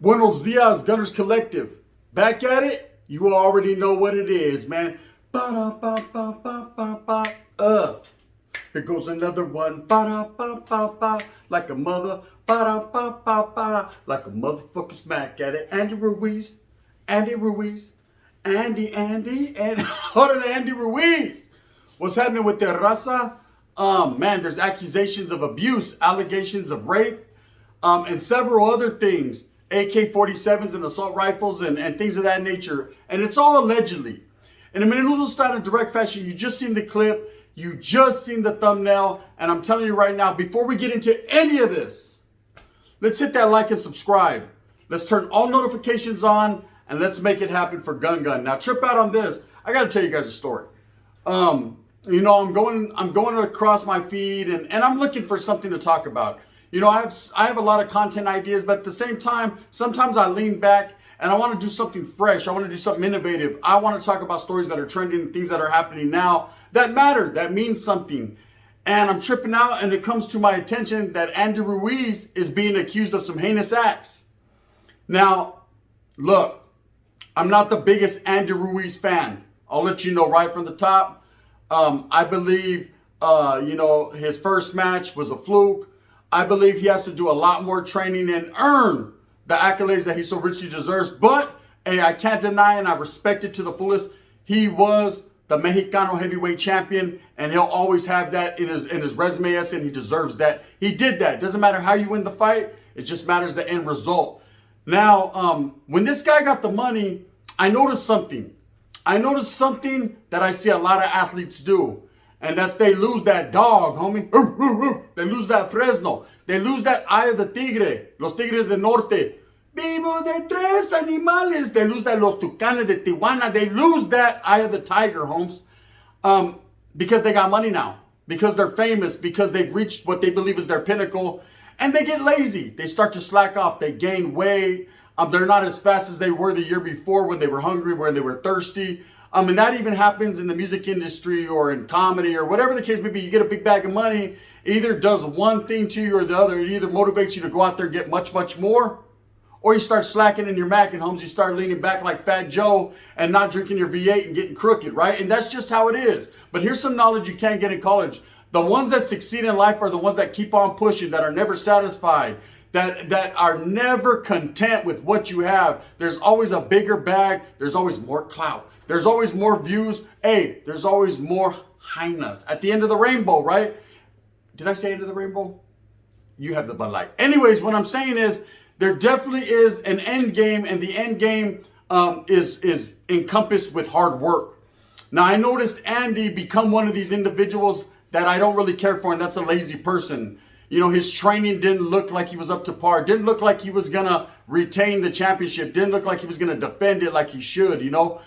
Buenos dias, Gunners Collective. Back at it? You already know what it is, man. Ba-da-ba-ba-ba-ba-ba. Here goes another one. Ba-da-ba-ba-ba. Like a mother. Ba-da-ba-ba-ba. Like a motherfucker smack at it. Andy Ruiz. Andy Ruiz. Andy. Hold on, Andy Ruiz. What's happening with their raza? Man, there's accusations of abuse, allegations of rape, and several other things. AK-47s and assault rifles and things of that nature. And it's all allegedly. And I mean, it'll start in direct fashion. You just seen the clip. You just seen the thumbnail. And I'm telling you right now, before we get into any of this, let's hit that like and subscribe. Let's turn all notifications on and let's make it happen for Gun. Now, trip out on this. I got to tell you guys a story. You know, I'm going across my feed and I'm looking for something to talk about. You know, I have a lot of content ideas, but at the same time, sometimes I lean back and I want to do something fresh. I want to do something innovative. I want to talk about stories that are trending, things that are happening now that matter, that means something. And I'm tripping out and it comes to my attention that Andy Ruiz is being accused of some heinous acts. Now, look, I'm not the biggest Andy Ruiz fan. I'll let you know right from the top. I believe, you know, his first match was a fluke. I believe he has to do a lot more training and earn the accolades that he so richly deserves. But, hey, I can't deny and I respect it to the fullest. He was the Mexicano heavyweight champion, and he'll always have that in his resume, yes, and he deserves that. He did that. It doesn't matter how you win the fight. It just matters the end result. Now, when this guy got the money, I noticed something. I noticed something that I see a lot of athletes do. And that's they lose that dog, homie. They lose that Fresno. They lose that eye of the tigre. Los tigres del norte. Vivo de tres animales. They lose that Los Tucanes de Tijuana. They lose that eye of the tiger, homes. Because they got money now. Because they're famous. Because they've reached what they believe is their pinnacle. And they get lazy. They start to slack off. They gain weight. They're not as fast as they were the year before when they were hungry, when they were thirsty. And that even happens in the music industry or in comedy or whatever the case may be. You get a big bag of money, it either does one thing to you or the other. It either motivates you to go out there and get much, much more, or you start slacking in your Mac and homes. You start leaning back like Fat Joe and not drinking your V8 and getting crooked, right? And that's just how it is. But here's some knowledge you can't get in college. The ones that succeed in life are the ones that keep on pushing, that are never satisfied, that are never content with what you have. There's always a bigger bag. There's always more clout. There's always more views. Hey, there's always more hyenas at the end of the rainbow, right? Did I say end of the rainbow? You have the Bud Light. Anyways, what I'm saying is there definitely is an end game, and the end game is encompassed with hard work. Now, I noticed Andy become one of these individuals that I don't really care for, and that's a lazy person. You know, his training didn't look like he was up to par. Didn't look like he was going to retain the championship. Didn't look like he was going to defend it like he should, you know.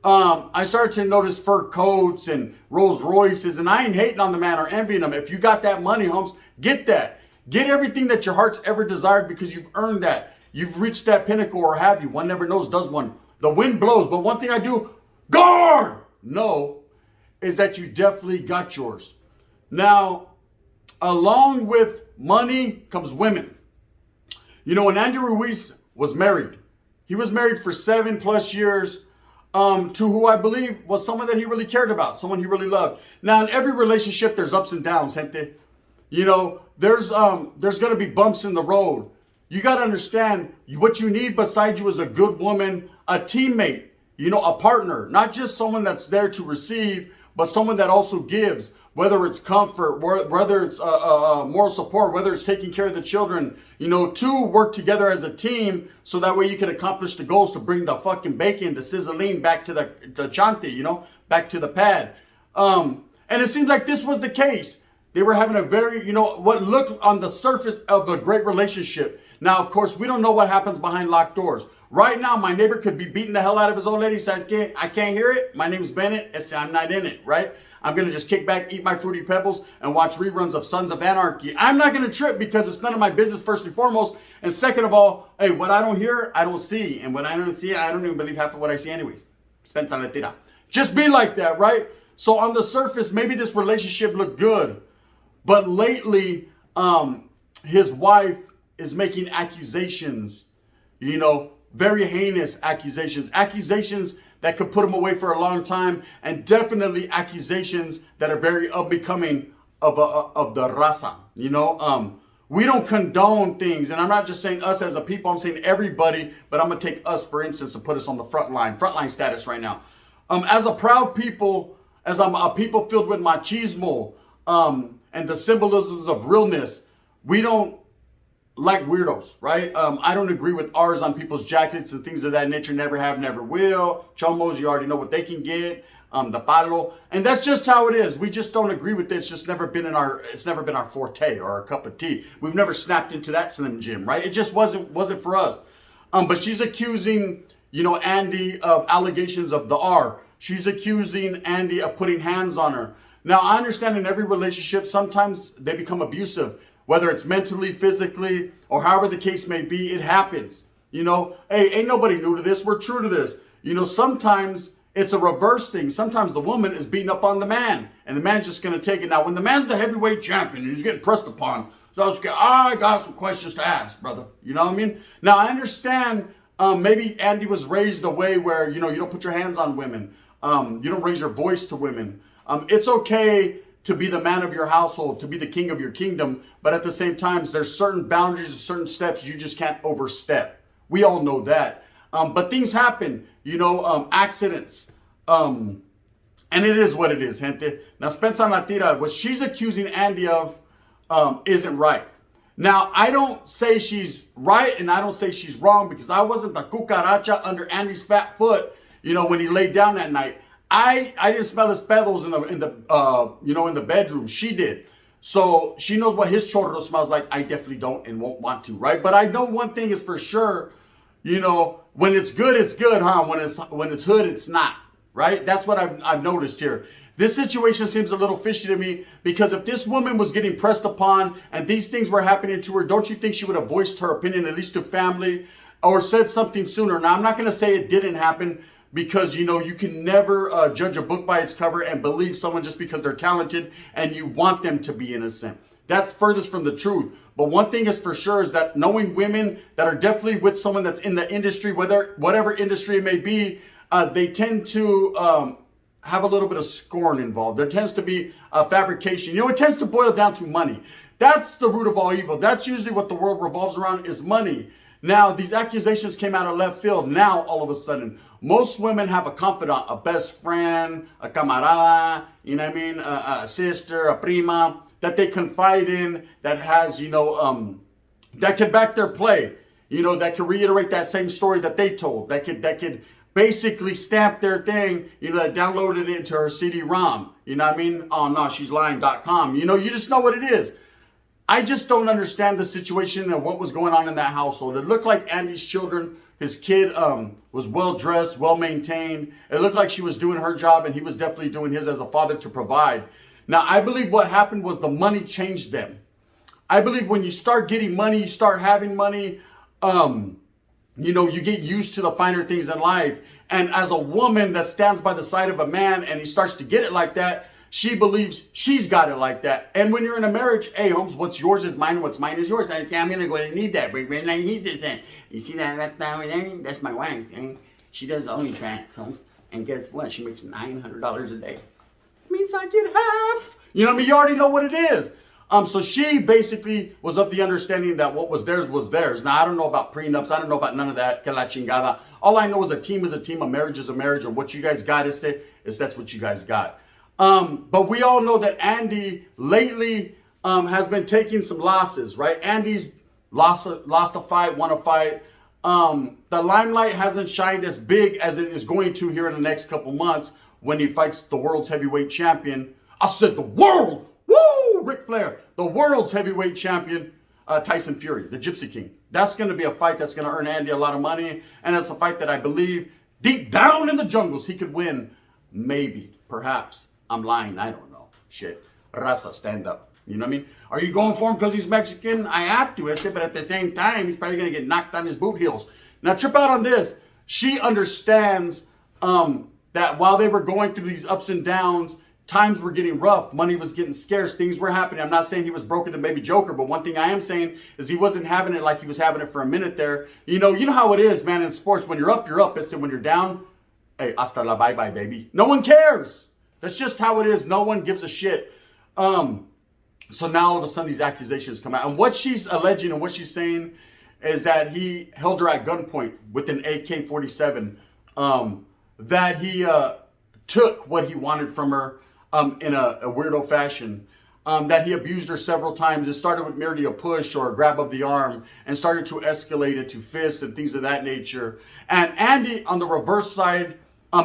I started to notice fur coats and Rolls Royces, and I ain't hating on the man or envying him. If you got that money, Holmes, get that. Get everything that your heart's ever desired because you've earned that. You've reached that pinnacle, or have you? One never knows, does one? The wind blows, but one thing I do, guard, know, is that you definitely got yours. Now, along with money comes women. You know, when Andy Ruiz was married, he was married for 7+ years to who I believe was someone that he really cared about, someone he really loved. Now, in every relationship, there's ups and downs, gente. You know, there's going to be bumps in the road. You got to understand what you need beside you is a good woman, a teammate, you know, a partner, not just someone that's there to receive, but someone that also gives. whether it's comfort, whether it's moral support, whether it's taking care of the children, to work together as a team so that way you can accomplish the goals to bring the fucking bacon, the sizzling back to the chanti, back to the pad. And it seems like this was the case. They were having a very, what looked on the surface of a great relationship. Now, of course, we don't know what happens behind locked doors. Right now, my neighbor could be beating the hell out of his old lady. Says, I can't hear it. My name's Bennett. I'm not in it, right? I'm going to just kick back, eat my Fruity Pebbles, and watch reruns of Sons of Anarchy. I'm not going to trip because it's none of my business, first and foremost. And second of all, hey, what I don't hear, I don't see. And what I don't see, I don't even believe half of what I see anyways. Just be like that, right? So on the surface, maybe this relationship looked good. But lately, his wife is making accusations, very heinous accusations that could put him away for a long time, and definitely accusations that are very unbecoming of the raza. We don't condone things, and I'm not just saying us as a people, I'm saying everybody, but I'm gonna take us for instance and put us on the frontline status right now. As a proud people, as I'm a people filled with machismo, and the symbolisms of realness, we don't like weirdos, right? I don't agree with R's on people's jackets and things of that nature. Never have, never will. Chomos, you already know what they can get. The palo, and that's just how it is. We just don't agree with it. It's just never been it's never been our forte or our cup of tea. We've never snapped into that Slim Jim, right? It just wasn't for us. But she's accusing, Andy of allegations of the R. She's accusing Andy of putting hands on her. Now, I understand in every relationship, sometimes they become abusive. Whether it's mentally, physically, or however the case may be, it happens. Hey, ain't nobody new to this. We're true to this. Sometimes it's a reverse thing. Sometimes the woman is beating up on the man, and the man's just going to take it. Now, when the man's the heavyweight champion and he's getting pressed upon, so I got some questions to ask, brother. You know what I mean? Now, I understand maybe Andy was raised a way where, you don't put your hands on women. You don't raise your voice to women. It's okay to be the man of your household, to be the king of your kingdom. But at the same time, there's certain boundaries and certain steps you just can't overstep. We all know that. But things happen, accidents. And it is what it is, gente. Now, Spencer Natira, what she's accusing Andy of isn't right. Now, I don't say she's right and I don't say she's wrong because I wasn't the cucaracha under Andy's fat foot, when he laid down that night. I didn't smell his pedos in the bedroom. She did. So she knows what his chorro smells like. I definitely don't and won't want to, right? But I know one thing is for sure, when it's good, huh? When it's hood, it's not, right? That's what I've noticed here. This situation seems a little fishy to me because if this woman was getting pressed upon and these things were happening to her, don't you think she would have voiced her opinion, at least to family, or said something sooner? Now, I'm not going to say it didn't happen, because, you can never judge a book by its cover and believe someone just because they're talented and you want them to be innocent. That's furthest from the truth. But one thing is for sure is that knowing women that are definitely with someone that's in the industry, whatever industry it may be, they tend to have a little bit of scorn involved. There tends to be fabrication. It tends to boil down to money. That's the root of all evil. That's usually what the world revolves around, is money. Now, these accusations came out of left field. Now, all of a sudden, most women have a confidant, a best friend, a camarada, a sister, a prima, that they confide in, that has, that can back their play, that can reiterate that same story that they told, that could basically stamp their thing, that downloaded it into her CD-ROM, Oh, no, she's lying.com. You just know what it is. I just don't understand the situation and what was going on in that household. It looked like Andy's children, his kid was well-dressed, well-maintained. It looked like she was doing her job and he was definitely doing his as a father to provide. Now, I believe what happened was the money changed them. I believe when you start getting money, you start having money, you get used to the finer things in life. And as a woman that stands by the side of a man and he starts to get it like that, she believes she's got it like that. And when you're in a marriage, hey, Holmes, what's yours is mine, what's mine is yours. I'm going to go and need that. But when I need this, you see that over there? That's my wife. And she does OnlyFans, Holmes. And guess what? She makes $900 a day. Means I get half. You already know what it is. So she basically was of the understanding that what was theirs was theirs. Now, I don't know about prenups. I don't know about none of that. Que la chingada. All I know is a team, a marriage is a marriage. And what you guys got is that's what you guys got. But we all know that Andy lately has been taking some losses, right? Andy's lost a fight, won a fight. The limelight hasn't shined as big as it is going to here in the next couple months when he fights the world's heavyweight champion. I said the world, woo, Ric Flair, the world's heavyweight champion, Tyson Fury, the Gypsy King. That's going to be a fight that's going to earn Andy a lot of money. And it's a fight that I believe deep down in the jungles he could win. Maybe, perhaps. I'm lying. I don't know. Shit. Raza, stand up. You know what I mean? Are you going for him because he's Mexican? I have to, but at the same time, he's probably going to get knocked on his boot heels. Now, trip out on this. She understands that while they were going through these ups and downs, times were getting rough, money was getting scarce, things were happening. I'm not saying he was broker than Baby Joker, but one thing I am saying is he wasn't having it like he was having it for a minute there. You know how it is, man, in sports. When you're up, you're up. And when you're down, hey, hasta la bye-bye, baby. No one cares. That's just how it is. No one gives a shit. So now all of a sudden these accusations come out. And what she's alleging and what she's saying is that he held her at gunpoint with an AK-47, that he took what he wanted from her in a weirdo fashion, that he abused her several times. It started with merely a push or a grab of the arm and started to escalate into fists and things of that nature. And Andy, on the reverse side,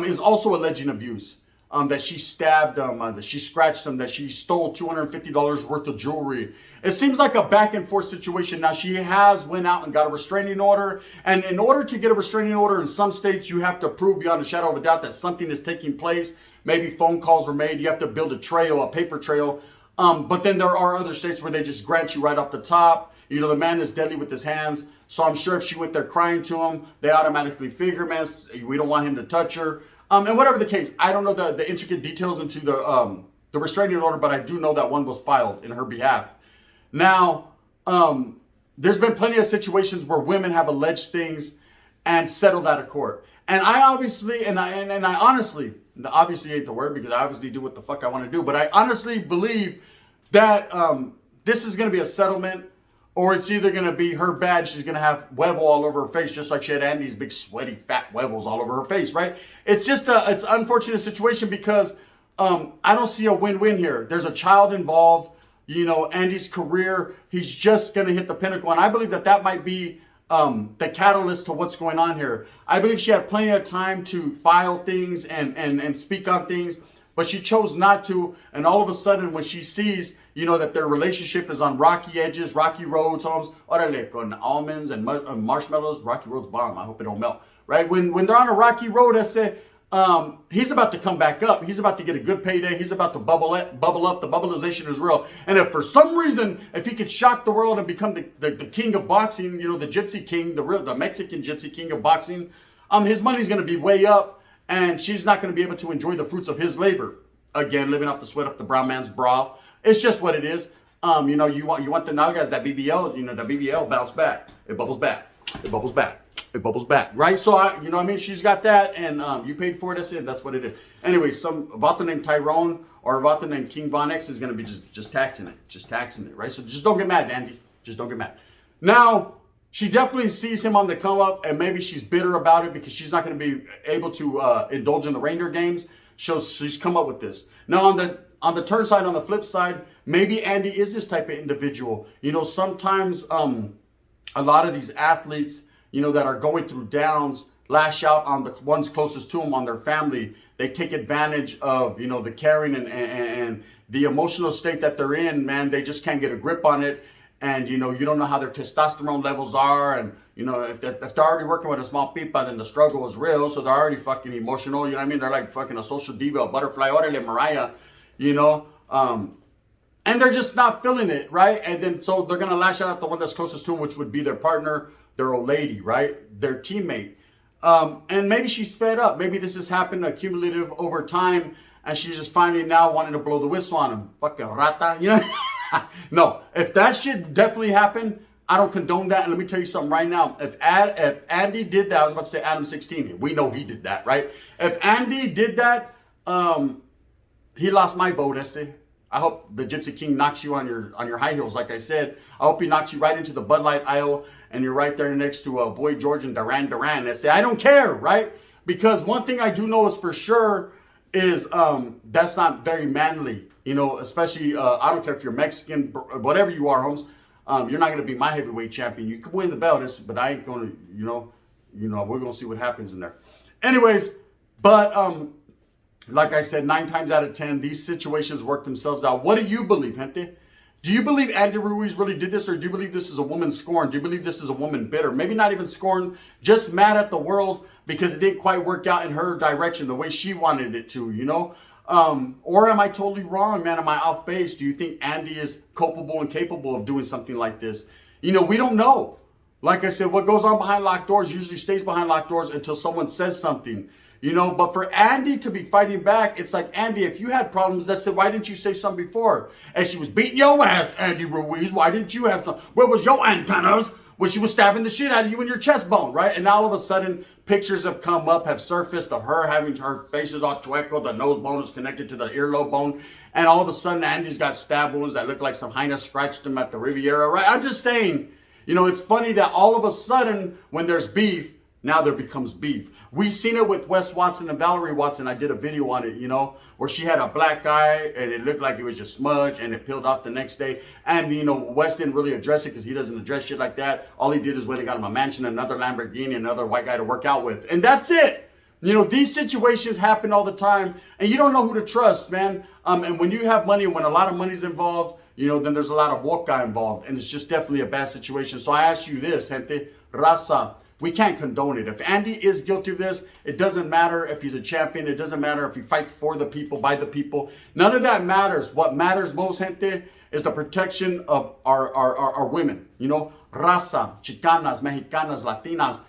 is also alleging abuse. That she stabbed him, that she scratched him, that she stole $250 worth of jewelry. It seems like a back and forth situation. Now, she has went out and got a restraining order. And in order to get a restraining order in some states, you have to prove beyond a shadow of a doubt that something is taking place. Maybe phone calls were made. You have to build a trail, a paper trail. But then there are other states where they just grant you right off the top. You know, the man is deadly with his hands. So I'm sure if she went there crying to him, they automatically figure, man, we don't want him to touch her. And whatever the case, I don't know the intricate details into the restraining order, but I do know that one was filed in her behalf. Now, there's been plenty of situations where women have alleged things and settled out of court. And I obviously, and I honestly, obviously ain't the word because I obviously do what the fuck I want to do, but I honestly believe that this is going to be a settlement. Or it's either going to be her bad, she's going to have huevo all over her face, just like she had Andy's big, sweaty, fat huevos all over her face, right? It's just it's an unfortunate situation because I don't see a win-win here. There's a child involved. You know, Andy's career, he's just going to hit the pinnacle. And I believe that might be the catalyst to what's going on here. I believe she had plenty of time to file things and speak on things, but she chose not to. And all of a sudden, when she sees, you know, that their relationship is on rocky edges, rocky roads, homes, orale, con almonds and marshmallows, rocky roads bomb. I hope it don't melt, right? When they're on a rocky road, I say, he's about to come back up. He's about to get a good payday. He's about to bubble up. The bubbleization is real. And if for some reason, if he could shock the world and become the king of boxing, you know, the Gypsy King, the Mexican Gypsy King of boxing, his money's going to be way up. And she's not going to be able to enjoy the fruits of his labor. Again, living off the sweat of the brown man's brow. It's just what it is. You know, you want the nalgas, that BBL, you know, that BBL bounce back. It bubbles back. It bubbles back. It bubbles back. Right? So, you know what I mean? She's got that, and you paid for it. That's it. That's what it is. Anyway, some Vata named Tyrone or Vata named King Von X is going to be just taxing it. Just taxing it, right? So just don't get mad, Andy. Just don't get mad. Now, she definitely sees him on the come up, and maybe she's bitter about it because she's not going to be able to indulge in the reindeer games. She's come up with this. Now, on the turn side, on the flip side, maybe Andy is this type of individual. You know, sometimes a lot of these athletes, you know, that are going through downs, lash out on the ones closest to them, on their family. They take advantage of, you know, the caring and the emotional state that they're in, man. They just can't get a grip on it. And, you know, you don't know how their testosterone levels are. And, you know, if they're already working with a small pipa, then the struggle is real. So they're already fucking emotional. You know what I mean? They're like fucking a social diva, a butterfly, orale, Mariah, you know. And they're just not feeling it, right? And then so they're going to lash out at the one that's closest to them, which would be their partner, their old lady, right? Their teammate. And maybe she's fed up. Maybe this has happened accumulative over time. And she's just finally now wanting to blow the whistle on him. Fucking rata, you know? No, if that shit definitely happened, I don't condone that. And let me tell you something right now. If Andy did that, I was about to say Adam 16. We know he did that, right? If Andy did that, he lost my vote, Esse. I hope the Gypsy King knocks you on your high heels, like I said. I hope he knocks you right into the Bud Light aisle, and you're right there next to Boy George and Duran, Esse. I don't care, right? Because one thing I do know is for sure is that's not very manly, you know, especially I don't care if you're Mexican, whatever you are, Holmes. You're not going to be my heavyweight champion. You could win the belt, but I ain't going to, we're going to see what happens in there. Anyways, but like I said, 9 times out of 10, these situations work themselves out. What do you believe, gente? Do you believe Andy Ruiz really did this, or do you believe this is a woman scorned? Do you believe this is a woman bitter? Maybe not even scorned, just mad at the world because it didn't quite work out in her direction the way she wanted it to, you know? Or am I totally wrong, man? Am I off base? Do you think Andy is culpable and capable of doing something like this? You know, we don't know. Like I said, what goes on behind locked doors usually stays behind locked doors until someone says something. You know, but for Andy to be fighting back, it's like, Andy, if you had problems, I said, why didn't you say something before? And she was beating your ass, Andy Ruiz. Why didn't you have some? Where was your antennas when she was stabbing the shit out of you in your chest bone, right? And now all of a sudden, pictures have come up, have surfaced of her having her face is all chueco, the nose bone is connected to the earlobe bone. And all of a sudden, Andy's got stab wounds that look like some hyena scratched him at the Riviera, right? I'm just saying, you know, it's funny that all of a sudden, when there's beef, now there becomes beef. We've seen it with Wes Watson and Valerie Watson. I did a video on it, you know, where she had a black eye and it looked like it was just smudged and it peeled off the next day. And, you know, Wes didn't really address it because he doesn't address shit like that. All he did is went and got him a mansion, another Lamborghini, another white guy to work out with. And that's it. You know, these situations happen all the time and you don't know who to trust, man. And when you have money and when a lot of money's involved, you know, then there's a lot of woke guy involved. And it's just definitely a bad situation. So I ask you this, gente, raza. We can't condone it. If Andy is guilty of this, it doesn't matter if he's a champion. It doesn't matter if he fights for the people, by the people. None of that matters. What matters most, gente, is the protection of our women. You know, raza, Chicanas, Mexicanas, Latinas.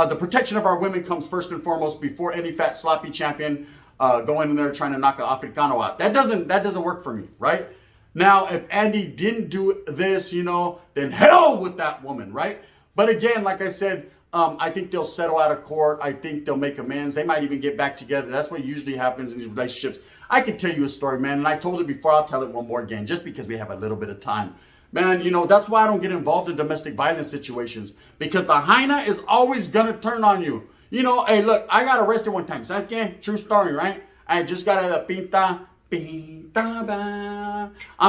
The protection of our women comes first and foremost before any fat, sloppy champion going in there trying to knock an Africano out. That doesn't work for me, right? Now, if Andy didn't do this, you know, then hell with that woman, right? But again, like I said, I think they'll settle out of court. I think they'll make amends. They might even get back together. That's what usually happens in these relationships. I could tell you a story, man, and I told it before. I'll tell it one more again, just because we have a little bit of time. Man, you know, that's why I don't get involved in domestic violence situations, because the hyena is always going to turn on you. You know, hey, look, I got arrested one time. ¿Sabes? True story, right? I just got out of pinta. I'm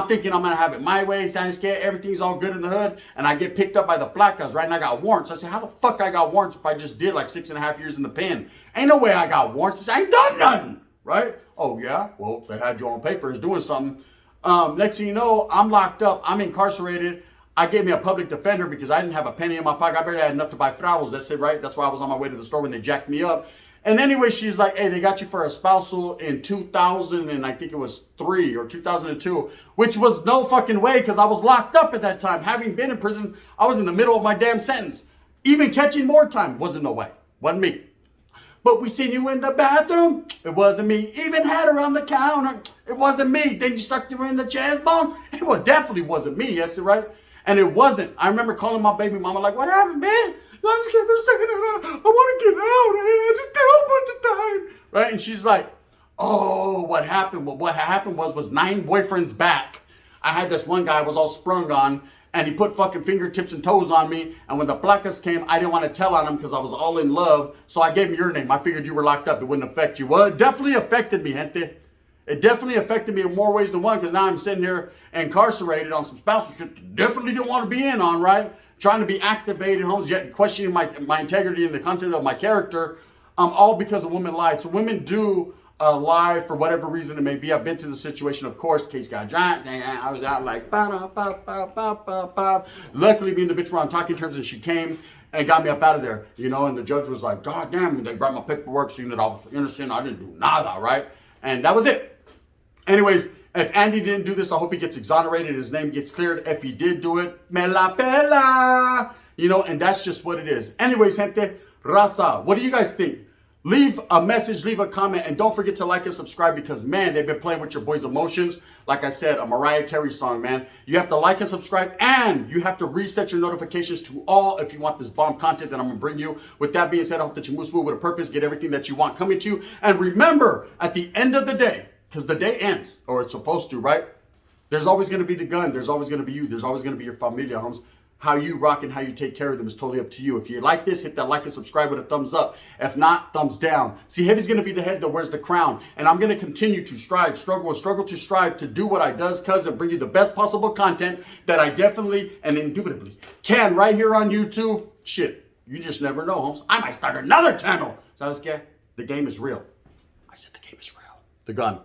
thinking I'm going to have it my way. ¿Sabes? Everything's all good in the hood. And I get picked up by the placas, right? And I got warrants. I said, how the fuck I got warrants if I just did like 6.5 years in the pen? Ain't no way I got warrants. I ain't done nothing, right? Oh, yeah? Well, they had you on paper as doing something. Next thing you know, I'm locked up. I'm incarcerated. I gave me a public defender because I didn't have a penny in my pocket. I barely had enough to buy flowers. That's it, right? That's why I was on my way to the store when they jacked me up. And anyway, she's like, hey, they got you for a spousal in 2000, and I think it was 3 or 2002, which was no fucking way because I was locked up at that time. Having been in prison, I was in the middle of my damn sentence. Even catching more time wasn't no way. Wasn't me. But we seen you in the bathroom. It wasn't me. Even had her on the counter. It wasn't me. Then you sucked her in the chest bone. It definitely wasn't me. Yes, right? And it wasn't. I remember calling my baby mama like, what happened, man? I'm just they're saying I want to get out. I just did a whole bunch of time. Right? And she's like, oh, what happened? Well, what happened was 9 boyfriends back. I had this one guy I was all sprung on, and he put fucking fingertips and toes on me. And when the placas came, I didn't want to tell on him because I was all in love. So I gave him your name. I figured you were locked up. It wouldn't affect you. Well, it definitely affected me, gente. It definitely affected me in more ways than one, because now I'm sitting here incarcerated on some spousal shit definitely didn't want to be in on, right? Trying to be activated, homes, yet questioning my integrity and the content of my character, all because a woman lied. So women do lie for whatever reason it may be. I've been through the situation, of course. Case got giant. I was out like, luckily me and the bitch were on talking terms, and she came and got me up out of there, you know, and the judge was like, God damn, they brought my paperwork, seeing that I was innocent. I didn't do nada, right? And that was it. Anyways, if Andy didn't do this, I hope he gets exonerated. His name gets cleared. If he did do it, me la pela. You know, and that's just what it is. Anyways, gente, raza, what do you guys think? Leave a message, leave a comment, and don't forget to like and subscribe, because, man, they've been playing with your boys' emotions. Like I said, a Mariah Carey song, man. You have to like and subscribe, and you have to reset your notifications to all if you want this bomb content that I'm going to bring you. With that being said, I hope that you move smooth with a purpose, get everything that you want coming to you. And remember, at the end of the day, because the day ends, or it's supposed to, right? There's always going to be the gun. There's always going to be you. There's always going to be your familia, homes. How you rock and how you take care of them is totally up to you. If you like this, hit that like and subscribe with a thumbs up. If not, thumbs down. See, Heavy's going to be the head that wears the crown. And I'm going to continue to strive, struggle to strive to do what I does, cuz, and bring you the best possible content that I definitely and indubitably can right here on YouTube. Shit, you just never know, Holmes. I might start another channel. ¿Sabes qué? The game is real. I said the game is real. The gun.